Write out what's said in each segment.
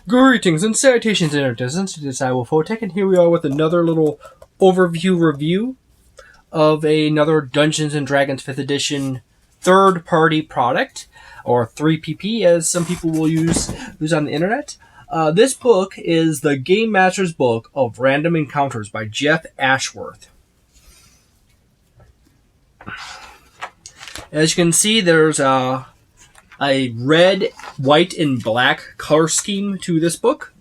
Greetings and salutations, internetizens. It is I, Wolfphototech, and here we are with another little overview review of another Dungeons & Dragons 5th edition third-party product, or 3PP as some people will use on the internet. This book is the Game Master's Book of Random Encounters by Jeff Ashworth. As you can see, there's a red, white, and black color scheme to this book.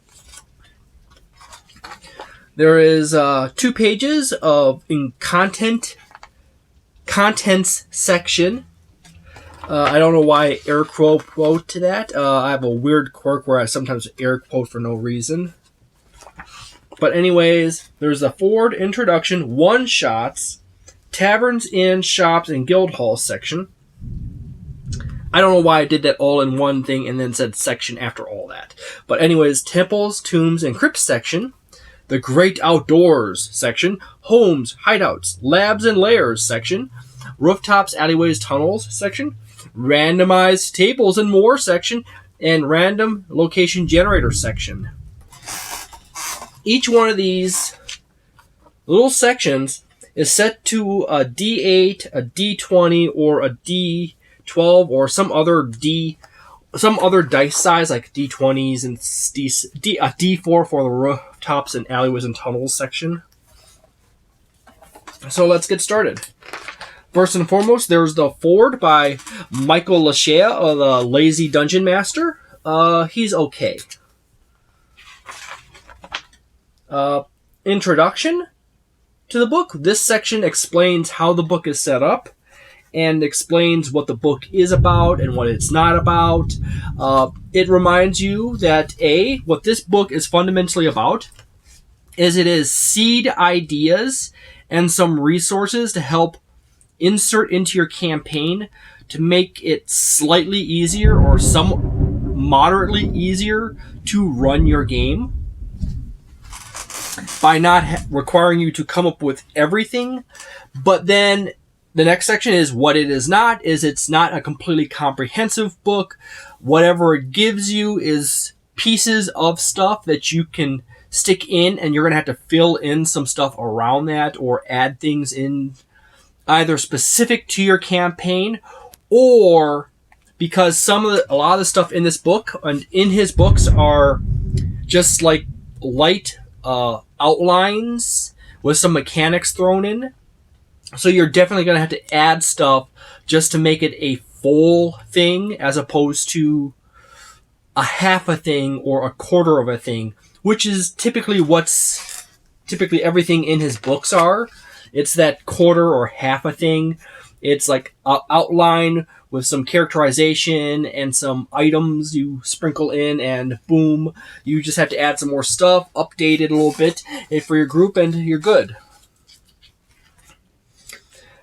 There is 2 pages of contents section. I don't know why I air quote to that. I have a weird quirk where I sometimes air quote for no reason. But anyways, there's a forward introduction, one-shots, taverns, inns, shops, and guild halls section. I don't know why I did that all in one thing and then said section after all that. But anyways, temples, tombs, and crypts section. The great outdoors section. Homes, hideouts, labs, and lairs section. Rooftops, alleyways, tunnels section. Randomized tables and more section. And random location generator section. Each one of these little sections is set to a D8, a D20, or a D12 or some other dice size like D20s and a D4 for the rooftops and alleyways and tunnels section. So let's get started. First and foremost, there's the forward by Michael Lachea of the Lazy Dungeon Master. He's okay. Introduction to the book. This section explains how the book is set up and explains what the book is about and what it's not about. It reminds you that what this book is fundamentally about is it is seed ideas and some resources to help insert into your campaign to make it slightly easier or some moderately easier to run your game by not requiring you to come up with everything. But then the next section is what it is not, is it's not a completely comprehensive book. Whatever it gives you is pieces of stuff that you can stick in, and you're going to have to fill in some stuff around that or add things in either specific to your campaign or because a lot of the stuff in this book and in his books are just like light outlines with some mechanics thrown in. So you're definitely going to have to add stuff just to make it a full thing as opposed to a half a thing or a quarter of a thing, which is typically everything in his books are. It's that quarter or half a thing. It's like an outline with some characterization and some items you sprinkle in, and boom, you just have to add some more stuff, update it a little bit for your group, and you're good.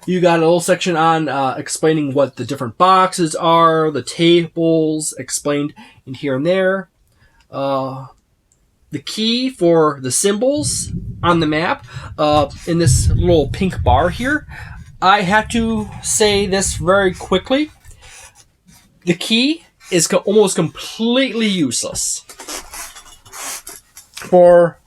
You got a little section on explaining what the different boxes are, the tables explained in here and there. The key for the symbols on the map in this little pink bar here. I have to say this very quickly. The key is almost completely useless. For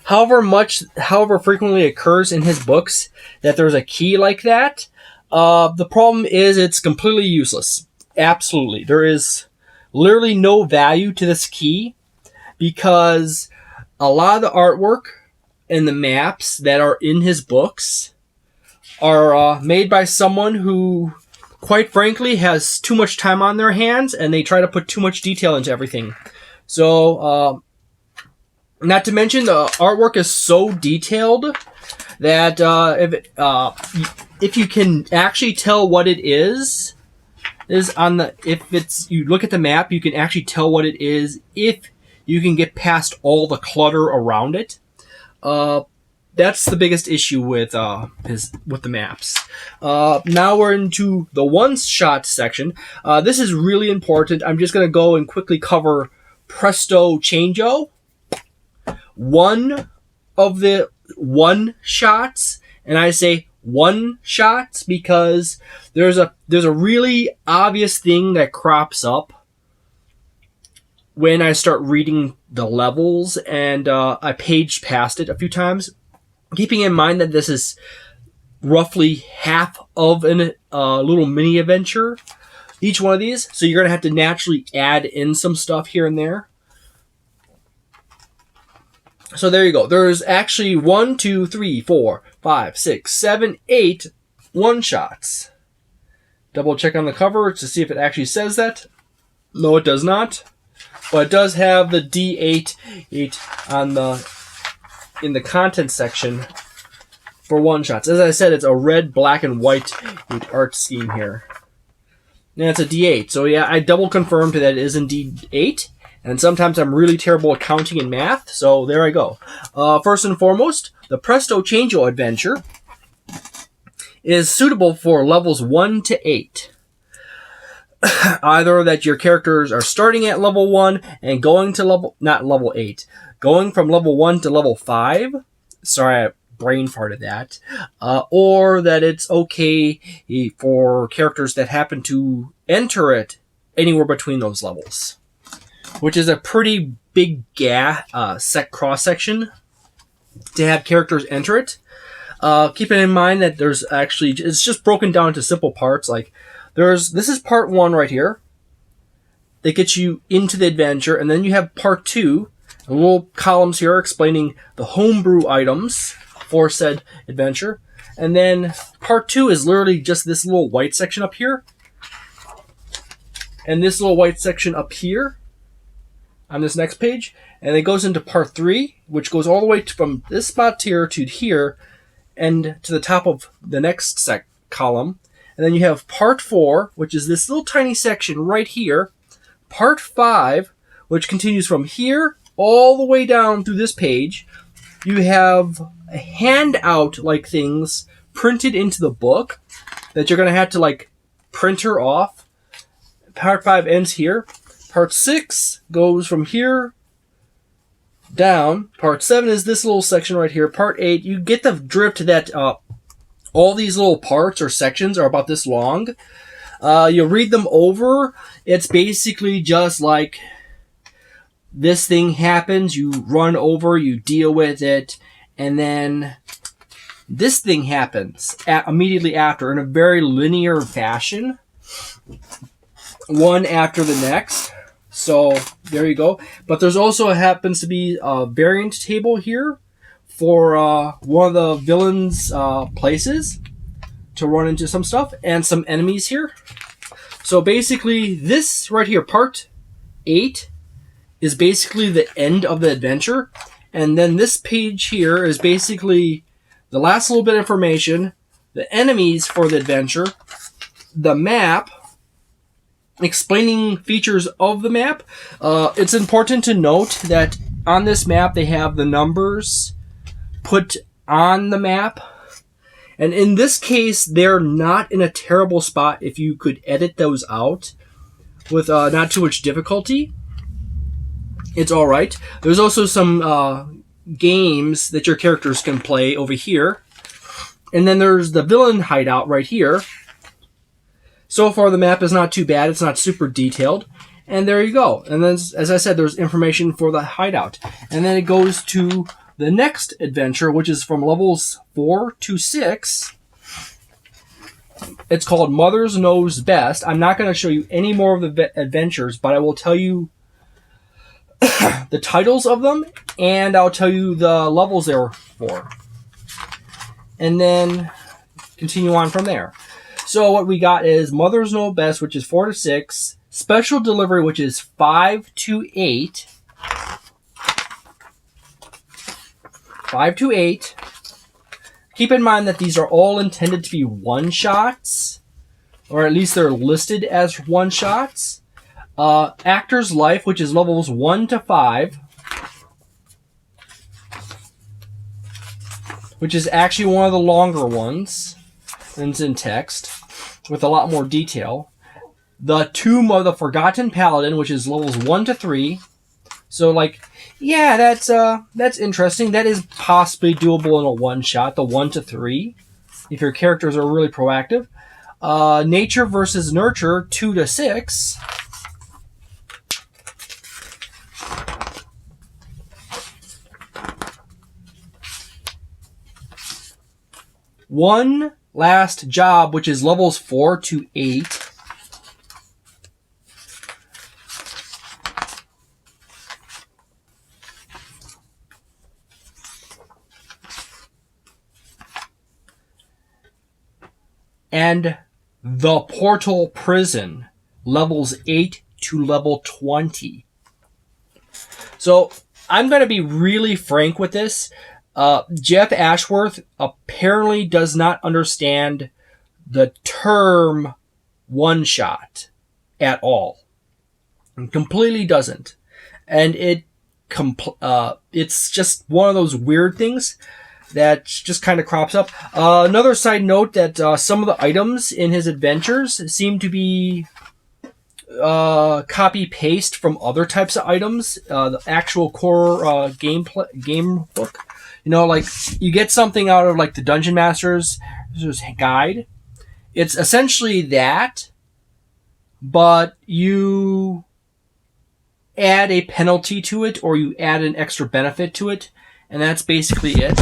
however frequently it occurs in his books that there's a key like that, the problem is it's completely useless. Absolutely. There is literally no value to this key because a lot of the artwork and the maps that are in his books are made by someone who, quite frankly, has too much time on their hands and they try to put too much detail into everything. So, not to mention the artwork is so detailed that if you can actually tell what it is you look at the map, you can actually tell what it is if you can get past all the clutter around it. That's the biggest issue with the maps. Now we're into the one-shot section. This is really important. I'm just going to go and quickly cover Presto Changeo. One of the one-shots, and I say one-shots because there's a really obvious thing that crops up when I start reading the levels, and I paged past it a few times, keeping in mind that this is roughly half of a little mini adventure, each one of these. So you're going to have to naturally add in some stuff here and there. So there you go. There's actually 1, 2, 3, 4, 5, 6, 7, 8 one-shots. Double check on the cover to see if it actually says that. No, it does not. But it does have the D8 on in the content section for one-shots. As I said, it's a red, black, and white art scheme here. And it's a D8. So yeah, I double confirmed that it is indeed 8. And sometimes I'm really terrible at counting and math, so there I go. First and foremost, the Presto Changeo adventure is suitable for levels 1 to 8. Either that your characters are starting at level 1 and going to not level 8, going from level 1 to level 5. Sorry, I brain farted that. Or that it's okay for characters that happen to enter it anywhere between those levels, which is a pretty big cross-section to have characters enter it. Keeping in mind that there's actually, it's just broken down into simple parts. Like, this is part 1 right here that gets you into the adventure, and then you have part 2, little columns here explaining the homebrew items for said adventure. And then part 2 is literally just this little white section up here, and this little white section up here on this next page, and it goes into part 3, which goes all the way from this spot here to here, and to the top of the next column. And then you have part 4, which is this little tiny section right here. Part 5, which continues from here all the way down through this page. You have a handout-like things printed into the book that you're going to have to, like, printer off. Part 5 ends here. Part 6 goes from here down. Part 7 is this little section right here. Part 8, you get the drift that all these little parts or sections are about this long. You read them over. It's basically just like this thing happens, you run over, you deal with it, and then this thing happens immediately after in a very linear fashion, one after the next. So there you go. But there's also happens to be a variant table here for one of the villains' places to run into some stuff and some enemies here. So basically this right here, part 8, is basically the end of the adventure. And then this page here is basically the last little bit of information, the enemies for the adventure, the map, explaining features of the map. It's important to note that on this map they have the numbers put on the map, and in this case they're not in a terrible spot if you could edit those out with not too much difficulty. It's alright. There's also some games that your characters can play over here, and then there's the villain hideout right here. So far the map is not too bad, it's not super detailed. And there you go. And then, as I said, there's information for the hideout. And then it goes to the next adventure, which is from levels 4 to 6. It's called Mother's Knows Best. I'm not going to show you any more of the adventures, but I will tell you the titles of them, and I'll tell you the levels they're for. And then continue on from there. So what we got is Mother's Know Best, which is 4 to 6. Special Delivery, which is 5 to 8. 5 to 8. Keep in mind that these are all intended to be one-shots, or at least they're listed as one-shots. Actor's Life, which is levels 1 to 5, which is actually one of the longer ones, and it's in text with a lot more detail. The Tomb of the Forgotten Paladin, which is levels 1 to 3. So, like, yeah, that's interesting. That is possibly doable in a one-shot, the 1 to 3, if your characters are really proactive. Nature versus Nurture, 2 to 6. one last job, which is levels 4 to 8. And the Portal Prison, levels 8 to level 20. So I'm going to be really frank with this. Jeff Ashworth apparently does not understand the term one-shot at all. Completely doesn't. And it's just one of those weird things that just kind of crops up. Another side note that some of the items in his adventures seem to be copy-paste from other types of items. The actual core game book. You know, like, you get something out of, like, the Dungeon Master's guide. It's essentially that, but you add a penalty to it, or you add an extra benefit to it, and that's basically it.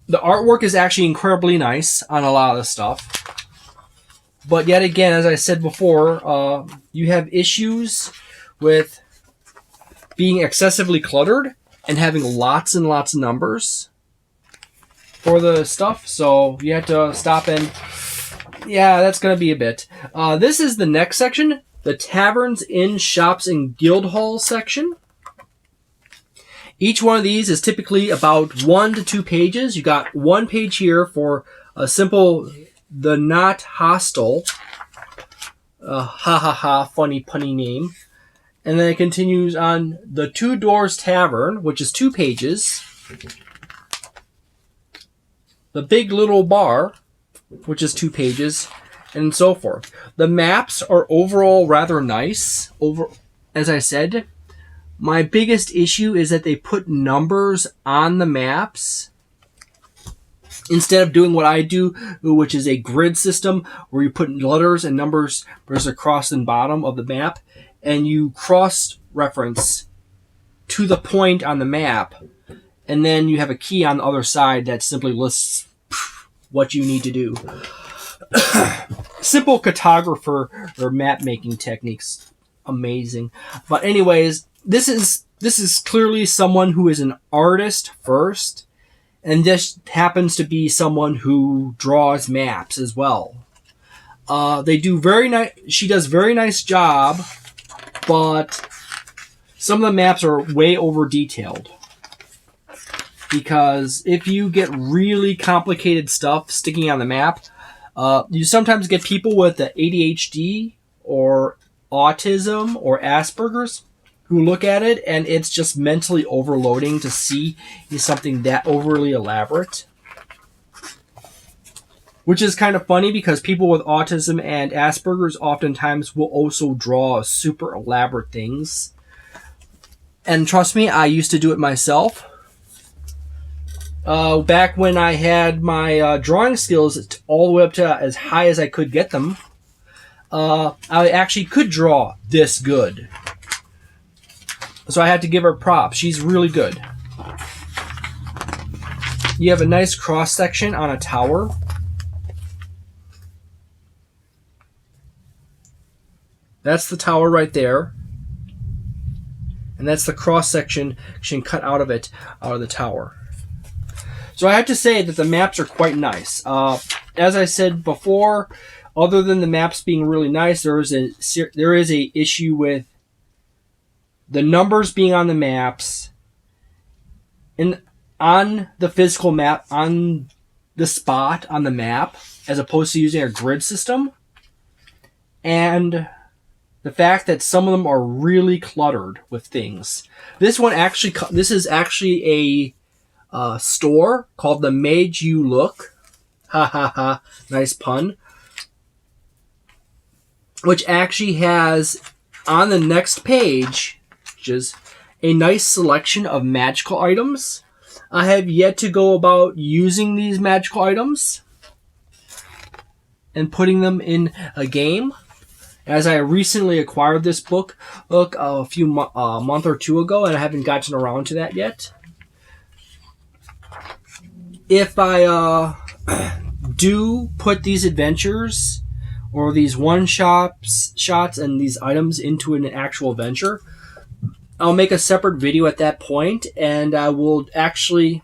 The artwork is actually incredibly nice on a lot of the stuff. But yet again, as I said before, you have issues with being excessively cluttered and having lots and lots of numbers for the stuff. So you have to stop and... yeah, that's going to be a bit. This is the next section, the Taverns, Inns, Shops, and Guild Hall section. Each one of these is typically about 1 to 2 pages. You got 1 page here for a simple, the Not Hostile. Funny punny name. And then it continues on the Two Doors Tavern, which is 2 pages. The Big Little Bar, which is 2 pages, and so forth. The maps are overall rather nice. As I said, my biggest issue is that they put numbers on the maps instead of doing what I do, which is a grid system where you put letters and numbers across the bottom of the map, and you cross-reference to the point on the map, and then you have a key on the other side that simply lists what you need to do. Simple cartographer or map-making techniques. Amazing. But anyways, this is clearly someone who is an artist first, and this happens to be someone who draws maps as well. She does very nice job, but some of the maps are way over detailed. Because if you get really complicated stuff sticking on the map, you sometimes get people with the ADHD or autism or Asperger's who look at it, and it's just mentally overloading to see something that overly elaborate. Which is kind of funny because people with autism and Asperger's oftentimes will also draw super elaborate things. And trust me, I used to do it myself. Back when I had my drawing skills all the way up to as high as I could get them, I actually could draw this good. So I had to give her props. She's really good. You have a nice cross section on a tower. That's the tower right there. And that's the cross section cut out of the tower. So I have to say that the maps are quite nice. As I said before, other than the maps being really nice, there is a issue with the numbers being on the maps and on the physical map, on the spot on the map, as opposed to using a grid system. And the fact that some of them are really cluttered with things. This is actually a store called the Made You Look. Ha ha ha. Nice pun. Which actually has on the next page, which is a nice selection of magical items. I have yet to go about using these magical items and putting them in a game, as I recently acquired this book a month or two ago, and I haven't gotten around to that yet. if I do put these adventures or these shots and these items into an actual adventure, I'll make a separate video at that point, and I will actually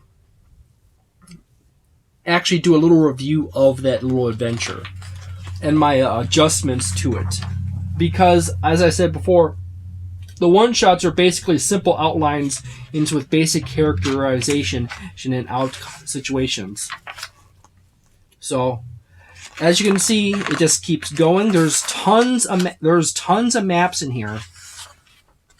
do a little review of that little adventure and my adjustments to it. Because, as I said before, the one-shots are basically simple outlines with basic characterization and out situations. So, as you can see, it just keeps going. There's tons of maps in here.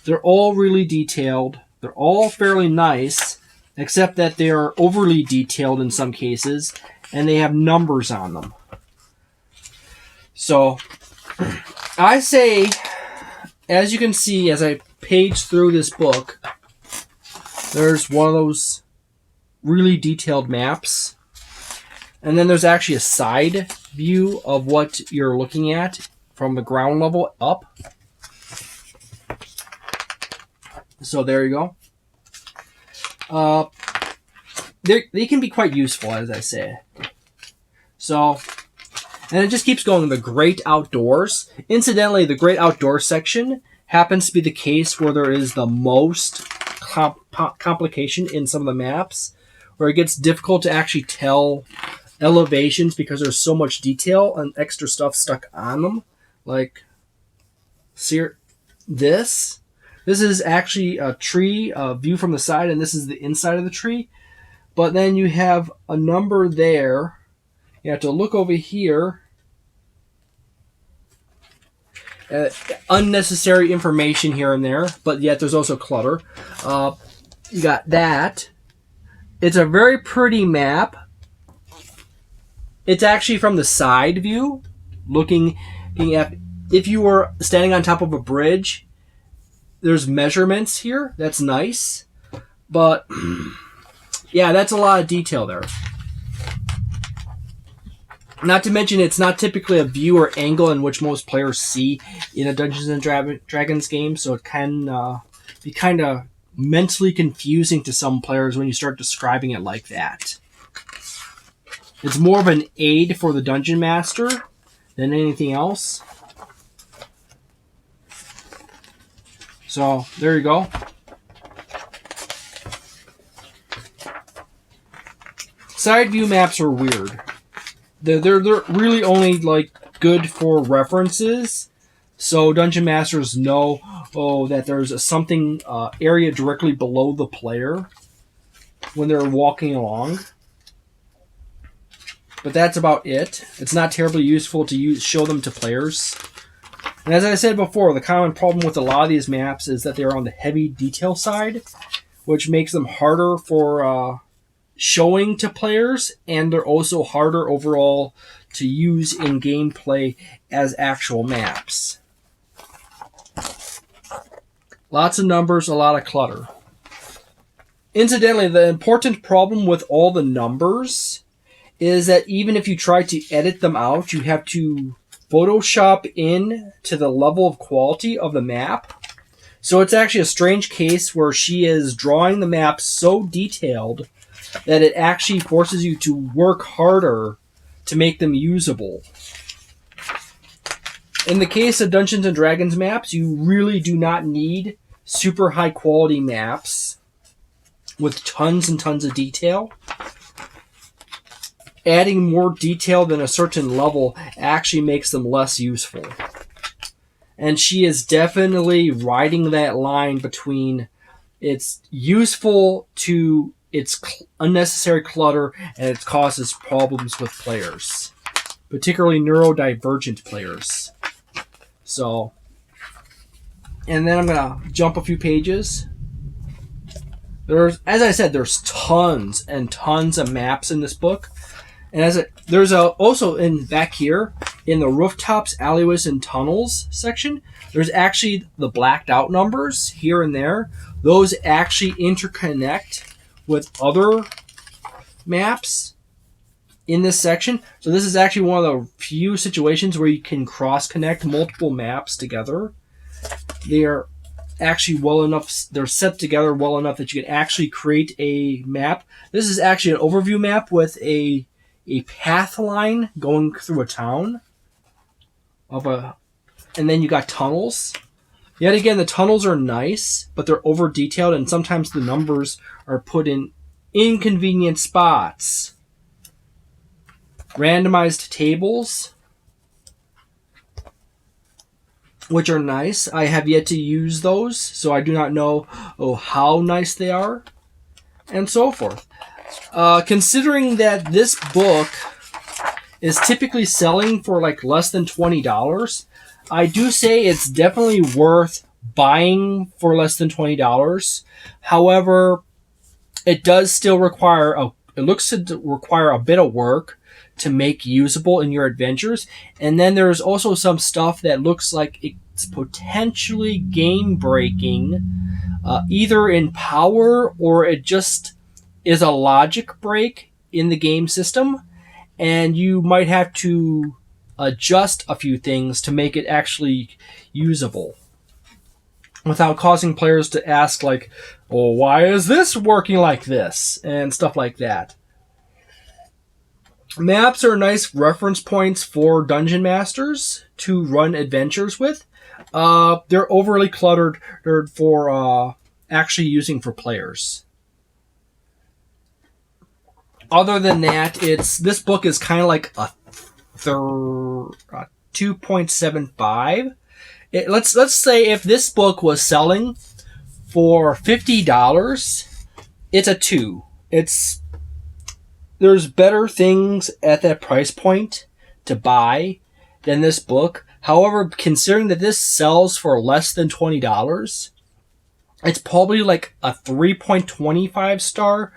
They're all really detailed. They're all fairly nice, except that they are overly detailed in some cases, and they have numbers on them. So, I say, as you can see, as I page through this book, there's one of those really detailed maps. And then there's actually a side view of what you're looking at from the ground level up. So there you go. They can be quite useful, as I say. So, and it just keeps going. The Great Outdoors. Incidentally, the Great Outdoors section happens to be the case where there is the most complication in some of the maps, where it gets difficult to actually tell elevations because there's so much detail and extra stuff stuck on them. Like, see this? This is actually a tree, a view from the side, and this is the inside of the tree. But then you have a number there. You have to look over here. Unnecessary information here and there, but yet there's also clutter. You got that. It's a very pretty map. It's actually from the side view, looking at, if you were standing on top of a bridge, there's measurements here. That's nice. But, yeah, that's a lot of detail there. Not to mention, it's not typically a view or angle in which most players see in a Dungeons and Dragons game, so it can be kind of mentally confusing to some players when you start describing it like that. It's more of an aid for the Dungeon Master than anything else. So, there you go. Side view maps are weird. They're really only like good for references, so Dungeon Masters know that there's a something area directly below the player when they're walking along. But that's about it. It's not terribly useful to show them to players. And as I said before, the common problem with a lot of these maps is that they're on the heavy detail side, which makes them harder for showing to players, and they're also harder overall to use in gameplay as actual maps. Lots of numbers, a lot of clutter. Incidentally, the important problem with all the numbers is that even if you try to edit them out, you have to Photoshop in to the level of quality of the map. So it's actually a strange case where she is drawing the map so detailed that it actually forces you to work harder to make them usable. In the case of Dungeons and Dragons maps, you really do not need super high quality maps with tons and tons of detail. Adding more detail than a certain level actually makes them less useful. And she is definitely riding that line between it's useful to its unnecessary clutter and it causes problems with players, particularly neurodivergent players. So, and then I'm going to jump a few pages. As I said, there's tons and tons of maps in this book. And there's also in back here in the rooftops, alleyways, and tunnels section, there's actually the blacked out numbers here and there. Those actually interconnect with other maps in this section. So this is actually one of the few situations where you can cross-connect multiple maps together. They are actually well enough, they're set together well enough that you can actually create a map. This is actually an overview map with a path line going through a town and then you got tunnels. Yet again, the tunnels are nice, but they're over detailed, and sometimes the numbers are put in inconvenient spots. Randomized tables, which are nice. I have yet to use those, so I do not know how nice they are, and so forth. Considering that this book is typically selling for like less than $20, I do say it's definitely worth buying for less than $20. However, it does still require it looks to require a bit of work to make usable in your adventures. And then there's also some stuff that looks like it's potentially game breaking, either in power or it just is a logic break in the game system. And you might have to adjust a few things to make it actually usable without causing players to ask like, well, why is this working like this? And stuff like that. Maps are nice reference points for dungeon masters to run adventures with. They're overly cluttered for actually using for players. Other than that, this book is kind of like a 2.75. Let's say if this book was selling for $50, it's a 2. There's better things at that price point to buy than this book. However, considering that this sells for less than $20, it's probably like a 3.25 star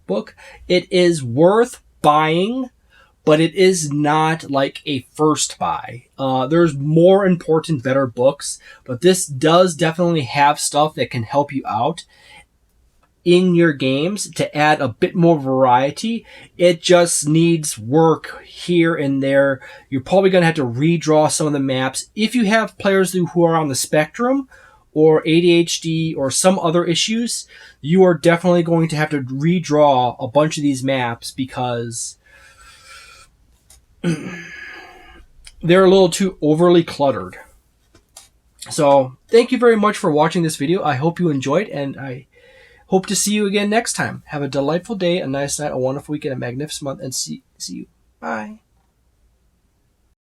book. It is worth buying, but it is not like a first buy. There's more important, better books, but this does definitely have stuff that can help you out in your games to add a bit more variety. It just needs work here and there. You're probably going to have to redraw some of the maps. If you have players who are on the spectrum or ADHD or some other issues, you are definitely going to have to redraw a bunch of these maps because they're a little too overly cluttered. So thank you very much for watching this video. I hope you enjoyed, and I hope to see you again next time. Have a delightful day, a nice night, a wonderful weekend, a magnificent month, and see you. Bye.